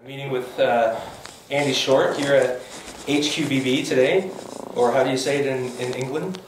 Meeting with Andy Shortt here at HQvB today, or how do you say it in England?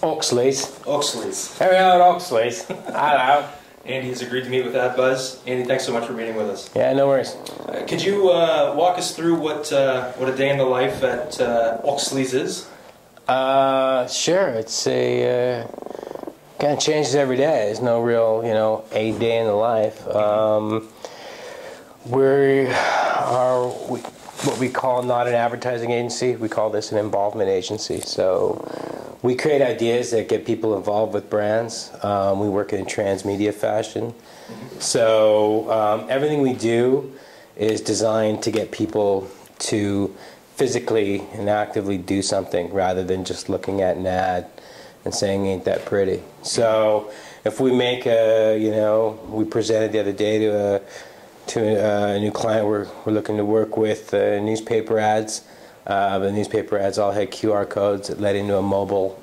Oxley's. Oxley's. Here we are at Oxley's. Hello. Andy has agreed to meet with that buzz. Andy, thanks so much for meeting with us. Yeah, no worries. Could you walk us through what a day in the life at Oxley's is? Sure. It's a kind of changes every day. There's no real, a day in the life. We are what we call not an advertising agency. We call this an involvement agency. So we create ideas that get people involved with brands. We work in a transmedia fashion. So everything we do is designed to get people to physically and actively do something rather than just looking at an ad and saying, ain't that pretty. So if we make we presented the other day to a new client we're looking to work with, newspaper ads. The newspaper ads all had QR codes that led into a mobile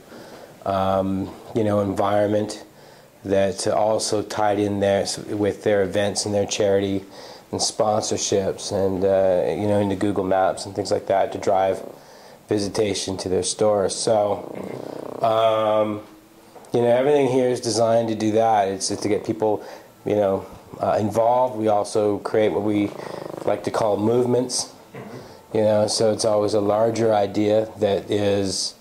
environment that also tied in there with their events and their charity and sponsorships and into Google Maps and things like that to drive visitation to their stores. So everything here is designed to do that. It's to get people involved. We also create what we like to call movements. So it's always a larger idea that is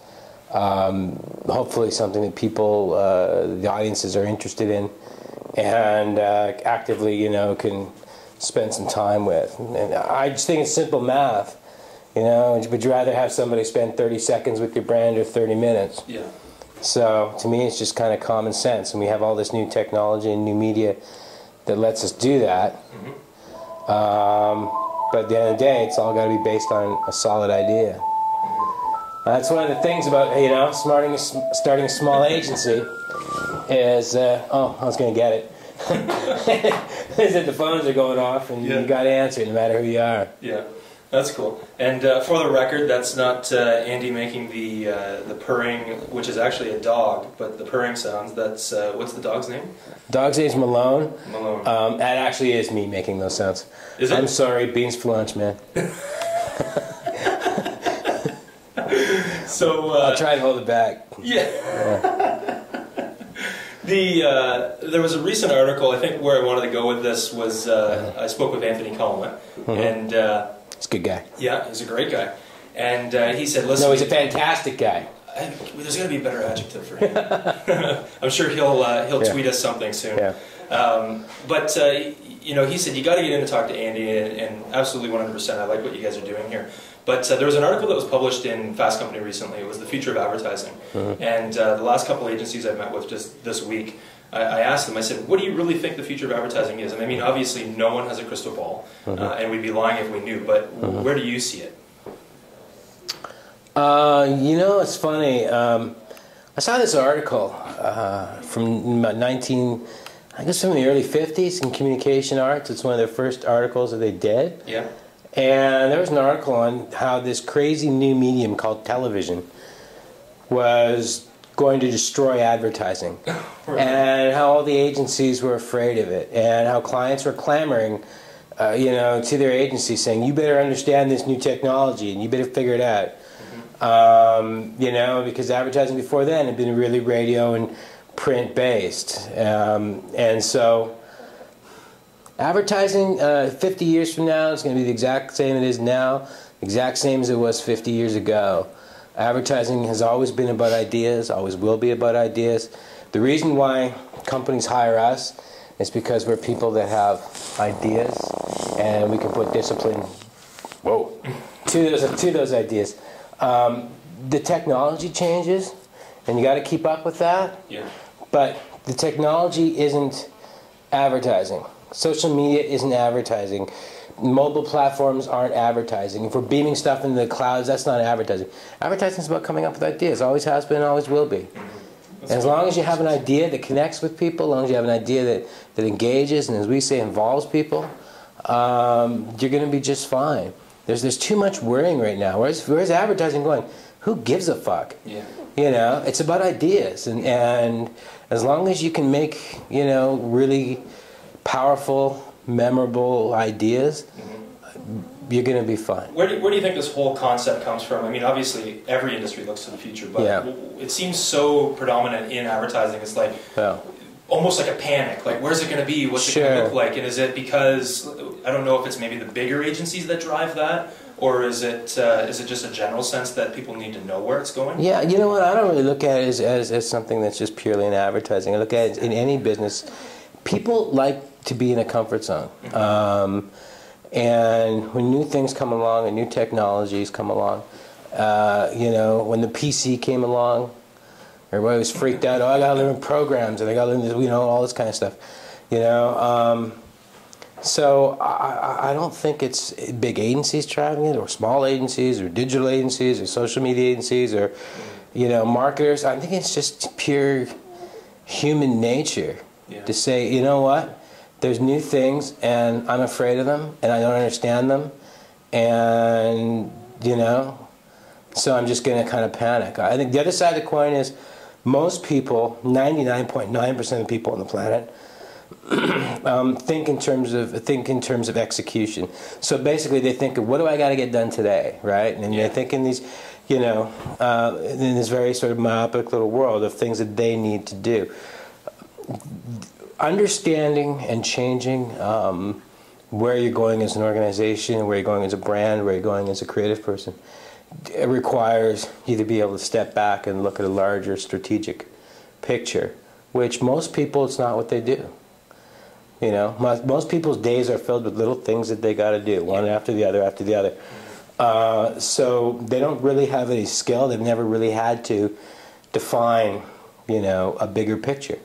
hopefully something that people, the audiences are interested in and actively, can spend some time with. And I just think it's simple math. Would you rather have somebody spend 30 seconds with your brand or 30 minutes? Yeah. So to me, it's just kind of common sense. And we have all this new technology and new media that lets us do that. But at the end of the day, it's all got to be based on a solid idea. That's one of the things about starting a small agency is I was going to get it. Is that the phones are going off and you got to answer no matter who you are. Yeah, that's cool. And for the record, that's not Andy making the purring, which is actually a dog, but the purring sounds. That's what's the dog's name? Dog's name's Malone. Malone. That actually is me making those sounds. Is it? I'm sorry, beans for lunch, man. So I'll try and hold it back. Yeah. There was a recent article, I think where I wanted to go with this was, I spoke with Anthony Collin, and he's a good guy. Yeah, he's a great guy. And he said, listen... No, he's a fantastic guy. There's got to be a better adjective for him. I'm sure he'll tweet us something soon. Yeah. But he said, you got to get in to talk to Andy, and absolutely 100%, I like what you guys are doing here. But there was an article that was published in Fast Company recently. It was the future of advertising. And the last couple agencies I've met with just this week, I asked them, I said, what do you really think the future of advertising is? And I mean, obviously no one has a crystal ball, and we'd be lying if we knew, but where do you see it? It's funny. I saw this article from from the early 50s in Communication Arts. It's one of their first articles that they did. Yeah. And there was an article on how this crazy new medium called television was going to destroy advertising. And how all the agencies were afraid of it. And how clients were clamoring to their agency saying, you better understand this new technology and you better figure it out. Because advertising before then had been really radio and print based. And so advertising 50 years from now is going to be the exact same it is now, exact same as it was 50 years ago. Advertising has always been about ideas, always will be about ideas. The reason why companies hire us is because we're people that have ideas and we can put discipline to those ideas. The technology changes and you got to keep up with that. Yeah. But the technology isn't advertising. Social media isn't advertising. Mobile platforms aren't advertising. If we're beaming stuff into the clouds, that's not advertising. Advertising is about coming up with ideas. Always has been, always will be. And as long as you have an idea that connects with people, as long as you have an idea that engages and, as we say, involves people, you're going to be just fine. There's too much worrying right now. Where's advertising going? Who gives a fuck? Yeah. It's about ideas, and as long as you can make really powerful, memorable ideas, you're going to be fine. Where do you think this whole concept comes from? I mean, obviously, every industry looks to the future, but it seems so predominant in advertising. It's like almost like a panic. Like, where's it going to be? What's it going to look like? And is it because, I don't know if it's maybe the bigger agencies that drive that, or is it just a general sense that people need to know where it's going? Yeah, you know what? I don't really look at it as something that's just purely in advertising. I look at it in any business. People like to be in a comfort zone. And when new things come along and new technologies come along, you know, when the PC came along, everybody was freaked out. Oh, I got to learn programs and I got to learn this, you know, all this kind of stuff. You know, so I don't think it's big agencies driving it, or small agencies, or digital agencies, or social media agencies, or, you know, marketers. I think it's just pure human nature to say, you know what? There's new things, and I'm afraid of them, and I don't understand them, and, you know, so I'm just going to kind of panic. I think the other side of the coin is most people, 99.9% of people on the planet, think in terms of execution. So basically, they think of, what do I got to get done today, right? And they think in these, you know, in this very sort of myopic little world of things that they need to do. Understanding and changing where you're going as an organization, where you're going as a brand, where you're going as a creative person, it requires you to be able to step back and look at a larger strategic picture, which most people, it's not what they do. You know, most people's days are filled with little things that they got to do, one after the other after the other. So they don't really have any skill. They've never really had to define, you know, a bigger picture.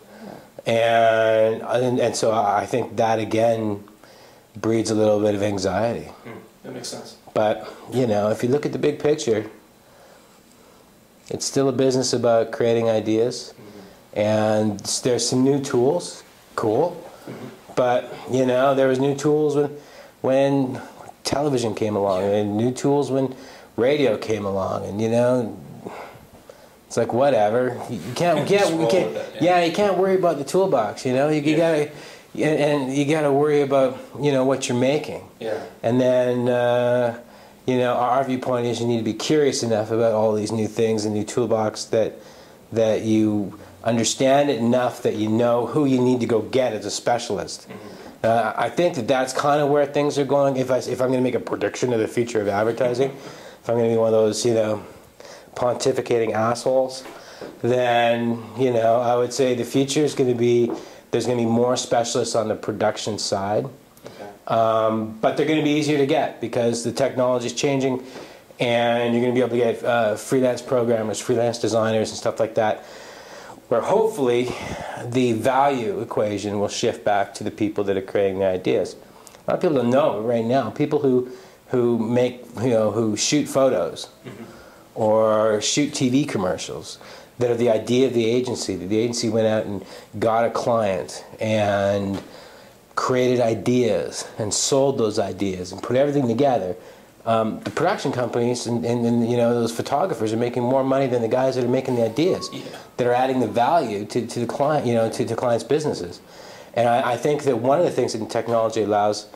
And so I think that, again, breeds a little bit of anxiety. That makes sense. But, you know, if you look at the big picture, it's still a business about creating ideas. And there's some new tools, cool. But, you know, there was new tools when television came along, and new tools when radio came along, and, you know, it's like, whatever. You can't worry about the toolbox, you know. You gotta worry about, you know, what you're making. Yeah. And then, you know, our viewpoint is you need to be curious enough about all these new things and new toolbox that you understand it enough that you know who you need to go get as a specialist. I think that's kind of where things are going. If I'm going to make a prediction of the future of advertising, if I'm going to be one of those, you know, pontificating assholes, then, you know, I would say the future is going to be, there's going to be more specialists on the production side. But they're going to be easier to get because the technology is changing, and you're going to be able to get freelance programmers, freelance designers, and stuff like that, where hopefully the value equation will shift back to the people that are creating the ideas. A lot of people don't know right now. People who make, you know, who shoot photos or shoot TV commercials that are the idea of the agency. That the agency went out and got a client and created ideas and sold those ideas and put everything together. The production companies and you know, those photographers are making more money than the guys that are making the ideas, that are adding the value to the client, you know, to the clients' businesses. And I think that one of the things that technology allows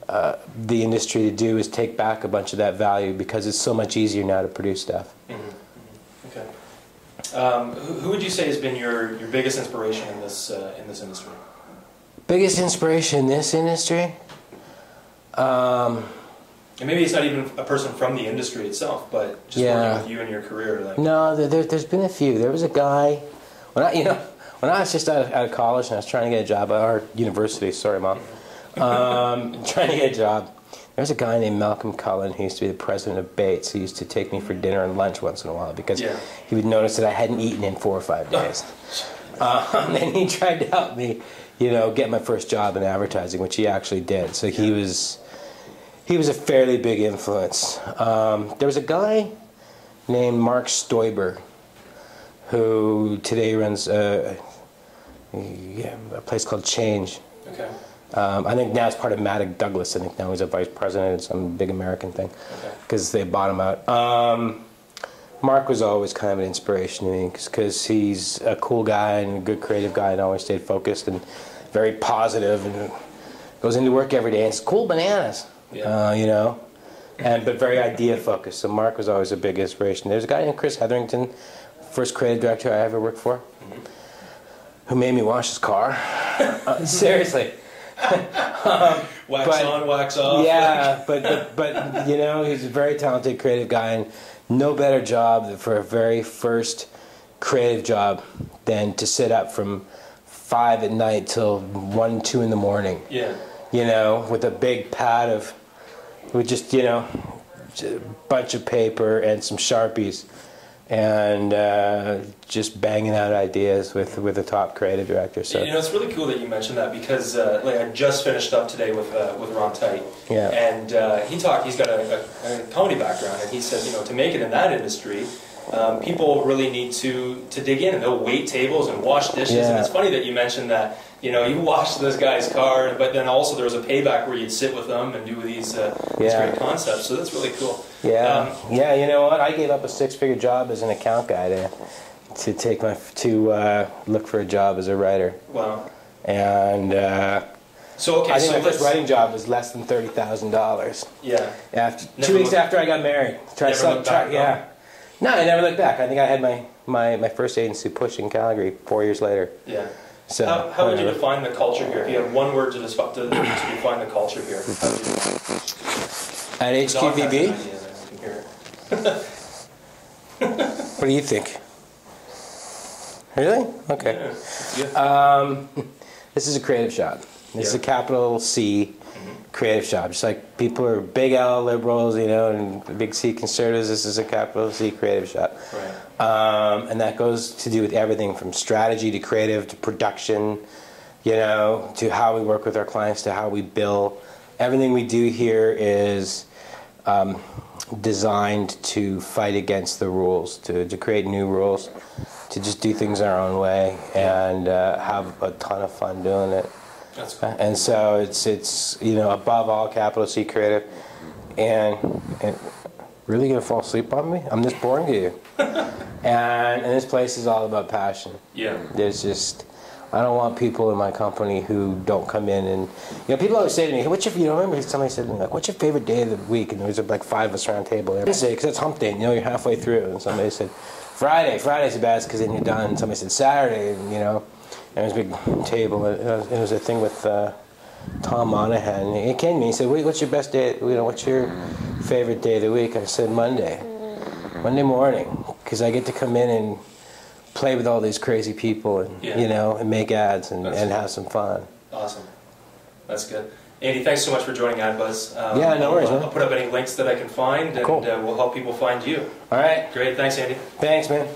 the industry to do is take back a bunch of that value because it's so much easier now to produce stuff. Okay. Who would you say has been your biggest inspiration in this industry? Biggest inspiration in this industry? And maybe it's not even a person from the industry itself, but just working with you in your career. Like. No, there's been a few. There was a guy when I was just out of college and I was trying to get a job at our university. Sorry, Mom. Trying to get a job. There was a guy named Malcolm Cullen who used to be the president of Bates. He used to take me for dinner and lunch once in a while because he would notice that I hadn't eaten in 4 or 5 days. And he tried to help me, you know, get my first job in advertising, which he actually did. So he was a fairly big influence. There was a guy named Mark Stoiber who today runs a place called Change. Okay. I think now it's part of Maddox Douglas. I think now he's a vice president of some big American thing because they bought him out. Mark was always kind of an inspiration to me because he's a cool guy and a good creative guy and always stayed focused and very positive and goes into work every day and it's cool bananas. Yeah. You know, but very idea focused. So Mark was always a big inspiration. There's a guy named Chris Hetherington, first creative director I ever worked for, who made me wash his car. Seriously. Wax on, wax off. Yeah, but you know, he's a very talented creative guy, and no better job for a very first creative job than to sit up from 5 at night till 1, 2 in the morning. Yeah. You know, with a big pad of, with just, you know, a bunch of paper and some Sharpies, and just banging out ideas with a top creative director. So you know, it's really cool that you mentioned that, because like I just finished up today with Ron Tite, yeah, and he's got a comedy background, and he said, you know, to make it in that industry, people really need to dig in, and they'll wait tables and wash dishes. Yeah. And it's funny that you mentioned that, you know, you washed this guy's car, but then also there was a payback where you'd sit with them and do these great concepts. So that's really cool. Yeah, yeah. You know what? I gave up a 6-figure job as an account guy to look for a job as a writer. Wow. And so okay, I think so my first writing job was less than $30,000. Yeah. After 2 weeks after I got married. Yeah. No, I never looked back. I think I had my first agency push in Calgary 4 years later. Yeah. So how would you define the culture here? If you had one word to define the culture here, how would you at HQvB? What do you think? Really? Okay. Yeah. This is a creative shop. This is a capital C creative shop. Just like people are big L liberals, you know, and big C conservatives, this is a capital C creative shop. Right. And that goes to do with everything from strategy to creative to production, you know, to how we work with our clients, to how we bill. Everything we do here is designed to fight against the rules, to create new rules, to just do things our own way, and have a ton of fun doing it. That's cool. And so it's you know, above all, capital C creative, and really gonna fall asleep on me? I'm just boring to you. and this place is all about passion. Yeah. There's just, I don't want people in my company who don't come in and, you know, people always say to me, what's your, you know, remember somebody said to me, like, what's your favorite day of the week? And there was like 5 of us around the table. Wednesday, because it's hump day, and, you know, you're halfway through. And somebody said, Friday's the best because then you're done. And somebody said Saturday, and, you know, and it was a big table. It was a thing with Tom Monahan. He came to me, he said, what's your best day, you know, what's your favorite day of the week? I said, Monday morning, because I get to come in and play with all these crazy people, and you know, and make ads and have some fun. Awesome, that's good. Andy, thanks so much for joining AdBuzz. Yeah, no worries, man. I'll put up any links that I can find, and we'll help people find you. All right. Great, thanks, Andy. Thanks, man.